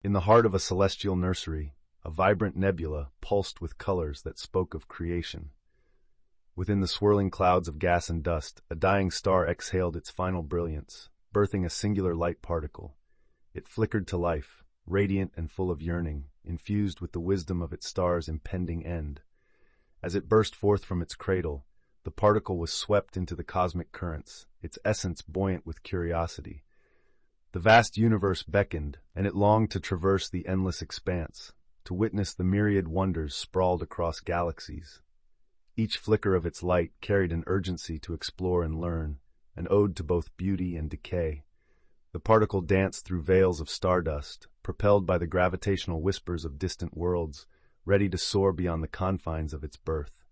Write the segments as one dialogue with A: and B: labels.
A: In the heart of a celestial nursery, a vibrant nebula pulsed with colors that spoke of creation. Within the swirling clouds of gas and dust, a dying star exhaled its final brilliance, birthing a singular light particle. It flickered to life, radiant and full of yearning, infused with the wisdom of its star's impending end. As it burst forth from its cradle, the particle was swept into the cosmic currents, its essence buoyant with curiosity. The vast universe beckoned, and it longed to traverse the endless expanse, to witness the myriad wonders sprawled across galaxies. Each flicker of its light carried an urgency to explore and learn, an ode to both beauty and decay. The particle danced through veils of stardust, propelled by the gravitational whispers of distant worlds, ready to soar beyond the confines of its birth.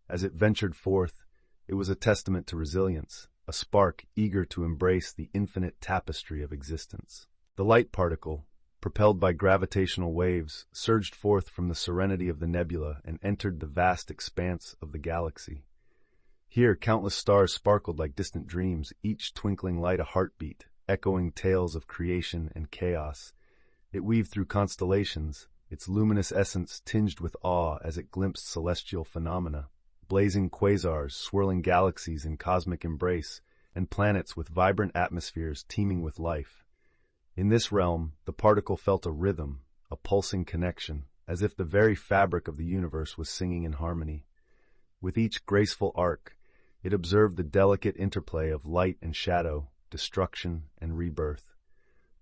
A: As it ventured forth, it was a testament to resilience, a spark eager to embrace the infinite tapestry of existence. The light particle, propelled by gravitational waves, surged forth from the serenity of the nebula and entered the vast expanse of the galaxy. Here, countless stars sparkled like distant dreams, each twinkling light a heartbeat, echoing tales of creation and chaos. It weaved through constellations, its luminous essence tinged with awe as it glimpsed celestial phenomena, blazing quasars, swirling galaxies in cosmic embrace, and planets with vibrant atmospheres teeming with life. In this realm, the particle felt a rhythm, a pulsing connection, as if the very fabric of the universe was singing in harmony. With each graceful arc, it observed the delicate interplay of light and shadow, destruction and rebirth.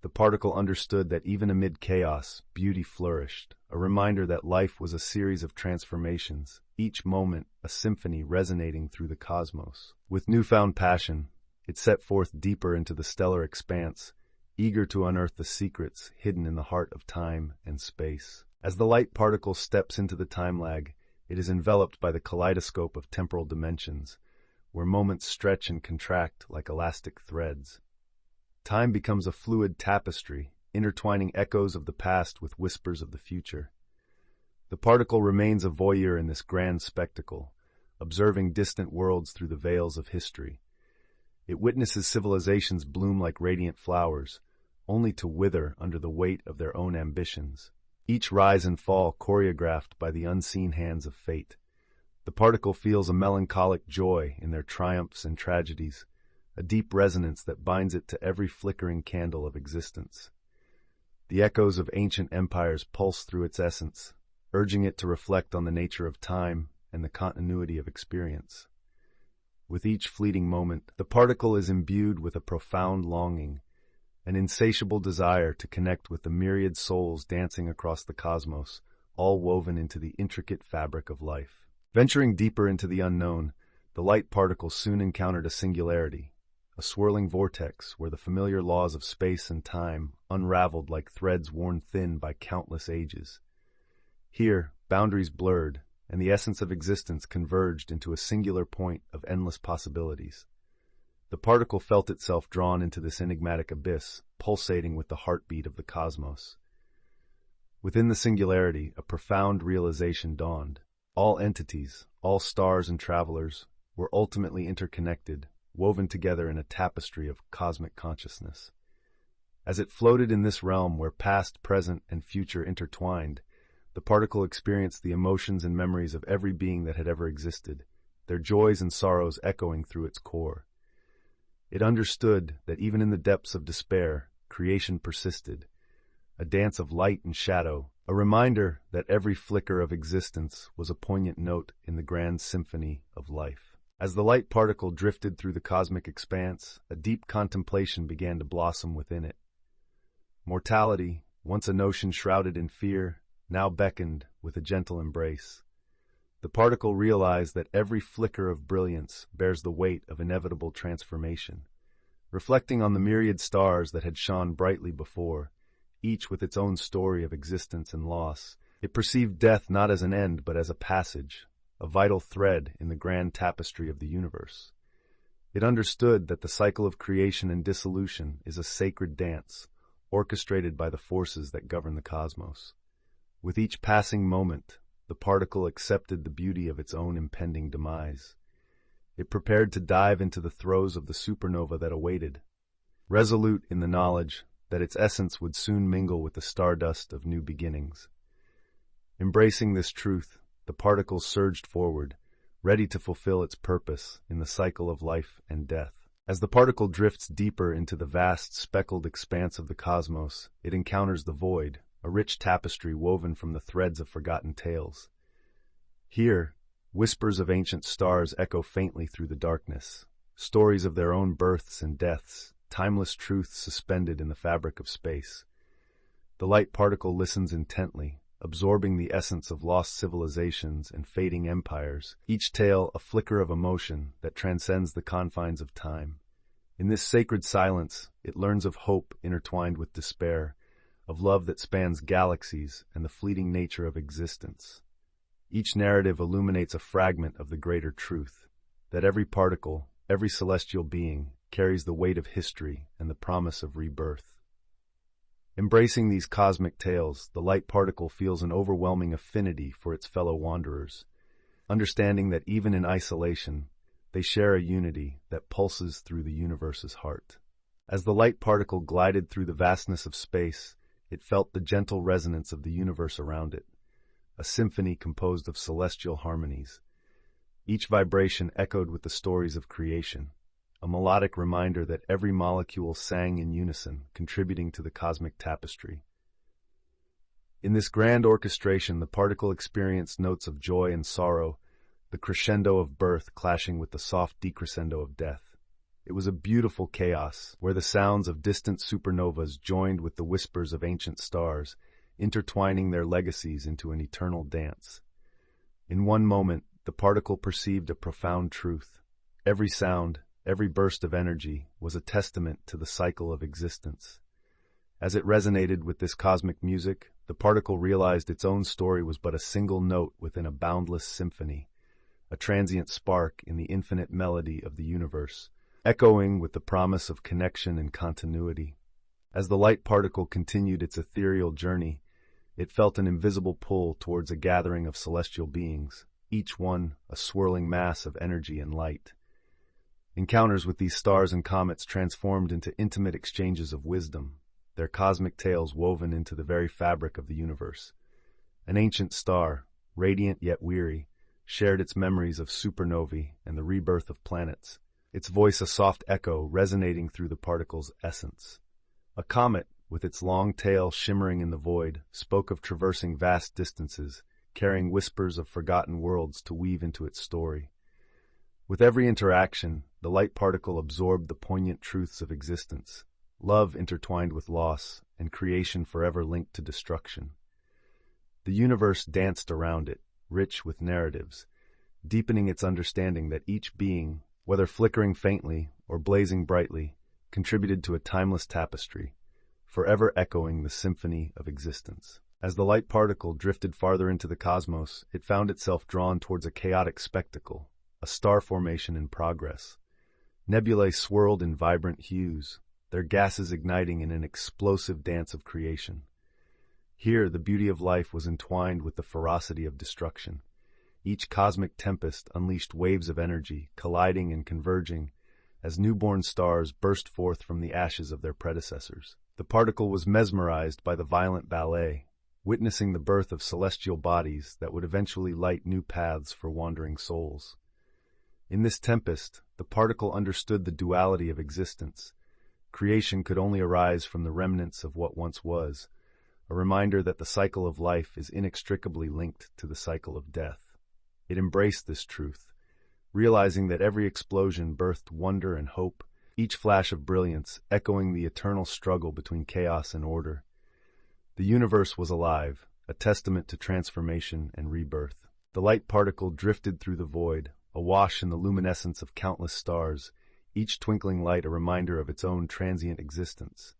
A: The particle understood that even amid chaos, beauty flourished, a reminder that life was a series of transformations, each moment a symphony resonating through the cosmos. With newfound passion, it set forth deeper into the stellar expanse, eager to unearth the secrets hidden in the heart of time and space. As the light particle steps into the time lag, it is enveloped by the kaleidoscope of temporal dimensions, where moments stretch and contract like elastic threads. Time becomes a fluid tapestry, intertwining echoes of the past with whispers of the future. The particle remains a voyeur in this grand spectacle, observing distant worlds through the veils of history. It witnesses civilizations bloom like radiant flowers, only to wither under the weight of their own ambitions, each rise and fall choreographed by the unseen hands of fate. The particle feels a melancholic joy in their triumphs and tragedies, a deep resonance that binds it to every flickering candle of existence. The echoes of ancient empires pulse through its essence, urging it to reflect on the nature of time and the continuity of experience. With each fleeting moment, the particle is imbued with a profound longing, an insatiable desire to connect with the myriad souls dancing across the cosmos, all woven into the intricate fabric of life. Venturing deeper into the unknown, the light particle soon encountered a singularity, a swirling vortex where the familiar laws of space and time unraveled like threads worn thin by countless ages. Here, boundaries blurred, and the essence of existence converged into a singular point of endless possibilities. The particle felt itself drawn into this enigmatic abyss, pulsating with the heartbeat of the cosmos. Within the singularity, a profound realization dawned. All entities, all stars and travelers, were ultimately interconnected, woven together in a tapestry of cosmic consciousness. As it floated in this realm where past, present, and future intertwined, the particle experienced the emotions and memories of every being that had ever existed, their joys and sorrows echoing through its core. It understood that even in the depths of despair, creation persisted, a dance of light and shadow, a reminder that every flicker of existence was a poignant note in the grand symphony of life. As the light particle drifted through the cosmic expanse, a deep contemplation began to blossom within it. Mortality, once a notion shrouded in fear, now beckoned with a gentle embrace. The particle realized that every flicker of brilliance bears the weight of inevitable transformation. Reflecting on the myriad stars that had shone brightly before, each with its own story of existence and loss, it perceived death not as an end but as a passage, a vital thread in the grand tapestry of the universe. It understood that the cycle of creation and dissolution is a sacred dance, orchestrated by the forces that govern the cosmos. With each passing moment, the particle accepted the beauty of its own impending demise. It prepared to dive into the throes of the supernova that awaited. Resolute in the knowledge that its essence would soon mingle with the stardust of new beginnings. Embracing this truth, the particle surged forward, ready to fulfill its purpose in the cycle of life and death. As the particle drifts deeper into the vast speckled expanse of the cosmos, it encounters the void, a rich tapestry woven from the threads of forgotten tales. Here, whispers of ancient stars echo faintly through the darkness, stories of their own births and deaths, timeless truths suspended in the fabric of space. The light particle listens intently, absorbing the essence of lost civilizations and fading empires, each tale a flicker of emotion that transcends the confines of time. In this sacred silence, it learns of hope intertwined with despair, of love that spans galaxies and the fleeting nature of existence. Each narrative illuminates a fragment of the greater truth, that every particle, every celestial being, carries the weight of history and the promise of rebirth. Embracing these cosmic tales, the light particle feels an overwhelming affinity for its fellow wanderers, understanding that even in isolation, they share a unity that pulses through the universe's heart. As the light particle glided through the vastness of space, it felt the gentle resonance of the universe around it, a symphony composed of celestial harmonies. Each vibration echoed with the stories of creation, a melodic reminder that every molecule sang in unison, contributing to the cosmic tapestry. In this grand orchestration, the particle experienced notes of joy and sorrow, the crescendo of birth clashing with the soft decrescendo of death. It was a beautiful chaos, where the sounds of distant supernovas joined with the whispers of ancient stars, intertwining their legacies into an eternal dance. In one moment, the particle perceived a profound truth. Every sound, every burst of energy, was a testament to the cycle of existence. As it resonated with this cosmic music, the particle realized its own story was but a single note within a boundless symphony, a transient spark in the infinite melody of the universe, echoing with the promise of connection and continuity. As the light particle continued its ethereal journey, it felt an invisible pull towards a gathering of celestial beings, each one a swirling mass of energy and light. Encounters with these stars and comets transformed into intimate exchanges of wisdom, their cosmic tales woven into the very fabric of the universe. An ancient star, radiant yet weary, shared its memories of supernovae and the rebirth of planets, its voice a soft echo resonating through the particle's essence. A comet, with its long tail shimmering in the void, spoke of traversing vast distances, carrying whispers of forgotten worlds to weave into its story. With every interaction, the light particle absorbed the poignant truths of existence, love intertwined with loss, and creation forever linked to destruction. The universe danced around it, rich with narratives, deepening its understanding that each being, whether flickering faintly or blazing brightly, contributed to a timeless tapestry, forever echoing the symphony of existence. As the light particle drifted farther into the cosmos, it found itself drawn towards a chaotic spectacle, a star formation in progress. Nebulae swirled in vibrant hues, their gases igniting in an explosive dance of creation. Here, the beauty of life was entwined with the ferocity of destruction. Each cosmic tempest unleashed waves of energy, colliding and converging, as newborn stars burst forth from the ashes of their predecessors. The particle was mesmerized by the violent ballet, witnessing the birth of celestial bodies that would eventually light new paths for wandering souls. In this tempest, the particle understood the duality of existence. Creation could only arise from the remnants of what once was, a reminder that the cycle of life is inextricably linked to the cycle of death. It embraced this truth, realizing that every explosion birthed wonder and hope, each flash of brilliance echoing the eternal struggle between chaos and order. The universe was alive, a testament to transformation and rebirth. The light particle drifted through the void, awash in the luminescence of countless stars, each twinkling light a reminder of its own transient existence.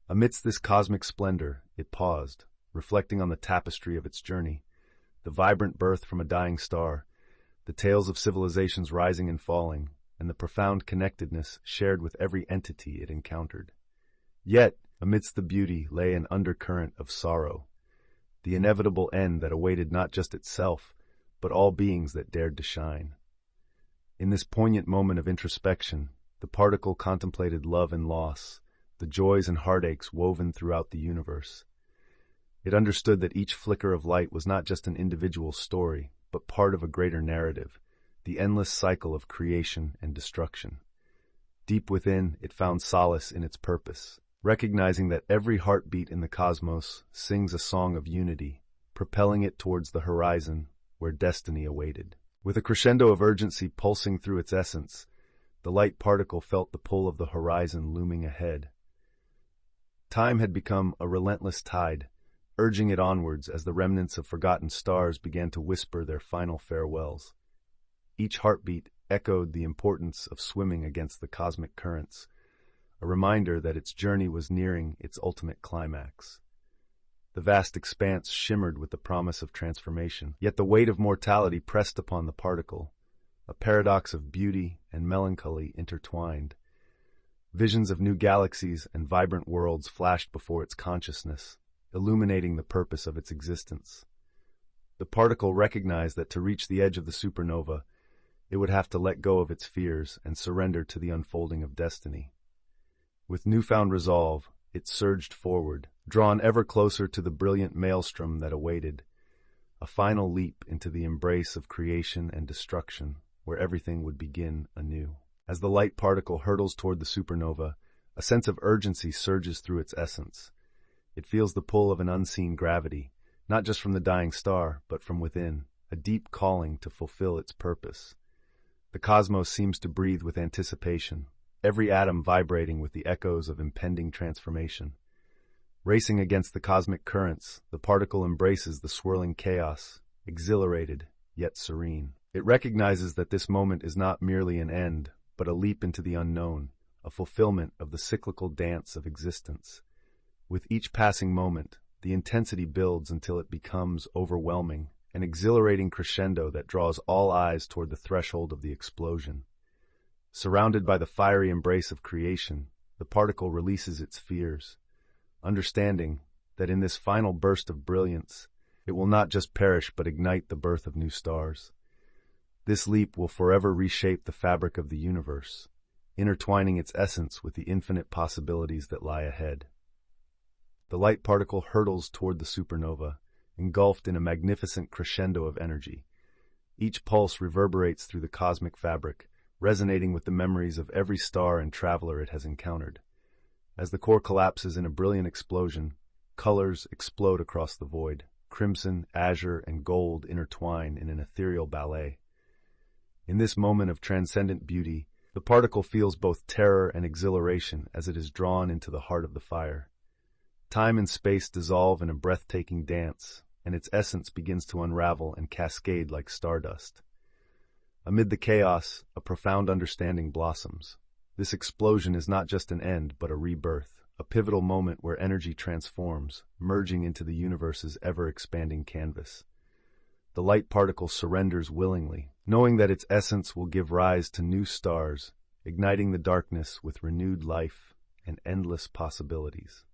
A: Amidst this cosmic splendor, it paused, reflecting on the tapestry of its journey, the vibrant birth from a dying star, the tales of civilizations rising and falling, and the profound connectedness shared with every entity it encountered. Yet, amidst the beauty lay an undercurrent of sorrow, the inevitable end that awaited not just itself, but all beings that dared to shine. In this poignant moment of introspection, the particle contemplated love and loss, the the joys and heartaches woven throughout the universe. It understood that each flicker of light was not just an individual story, but part of a greater narrative, the endless cycle of creation and destruction. Deep within, it found solace in its purpose, recognizing that every heartbeat in the cosmos sings a song of unity, propelling it towards the horizon where destiny awaited. With a crescendo of urgency pulsing through its essence, the light particle felt the pull of the horizon looming ahead. Time had become a relentless tide, urging it onwards as the remnants of forgotten stars began to whisper their final farewells. Each heartbeat echoed the importance of swimming against the cosmic currents, a reminder that its journey was nearing its ultimate climax. The vast expanse shimmered with the promise of transformation, yet the weight of mortality pressed upon the particle, a paradox of beauty and melancholy intertwined. Visions of new galaxies and vibrant worlds flashed before its consciousness, illuminating the purpose of its existence. The particle recognized that to reach the edge of the supernova, it would have to let go of its fears and surrender to the unfolding of destiny. With newfound resolve, it surged forward, drawn ever closer to the brilliant maelstrom that awaited, a final leap into the embrace of creation and destruction, where everything would begin anew. As the light particle hurtles toward the supernova, a sense of urgency surges through its essence. It feels the pull of an unseen gravity, not just from the dying star, but from within, a deep calling to fulfill its purpose. The cosmos seems to breathe with anticipation, every atom vibrating with the echoes of impending transformation. Racing against the cosmic currents, the particle embraces the swirling chaos, exhilarated, yet serene. It recognizes that this moment is not merely an end, but a leap into the unknown, a fulfillment of the cyclical dance of existence. With each passing moment, the intensity builds until it becomes overwhelming, an exhilarating crescendo that draws all eyes toward the threshold of the explosion. Surrounded by the fiery embrace of creation, the particle releases its fears, understanding that in this final burst of brilliance, it will not just perish but ignite the birth of new stars. This leap will forever reshape the fabric of the universe, intertwining its essence with the infinite possibilities that lie ahead. The light particle hurtles toward the supernova, engulfed in a magnificent crescendo of energy. Each pulse reverberates through the cosmic fabric, resonating with the memories of every star and traveler it has encountered. As the core collapses in a brilliant explosion, colors explode across the void. Crimson, azure, and gold intertwine in an ethereal ballet. In this moment of transcendent beauty, the particle feels both terror and exhilaration as it is drawn into the heart of the fire. Time and space dissolve in a breathtaking dance, and its essence begins to unravel and cascade like stardust. Amid the chaos, a profound understanding blossoms. This explosion is not just an end, but a rebirth, a pivotal moment where energy transforms, merging into the universe's ever-expanding canvas. The light particle surrenders willingly, knowing that its essence will give rise to new stars, igniting the darkness with renewed life and endless possibilities.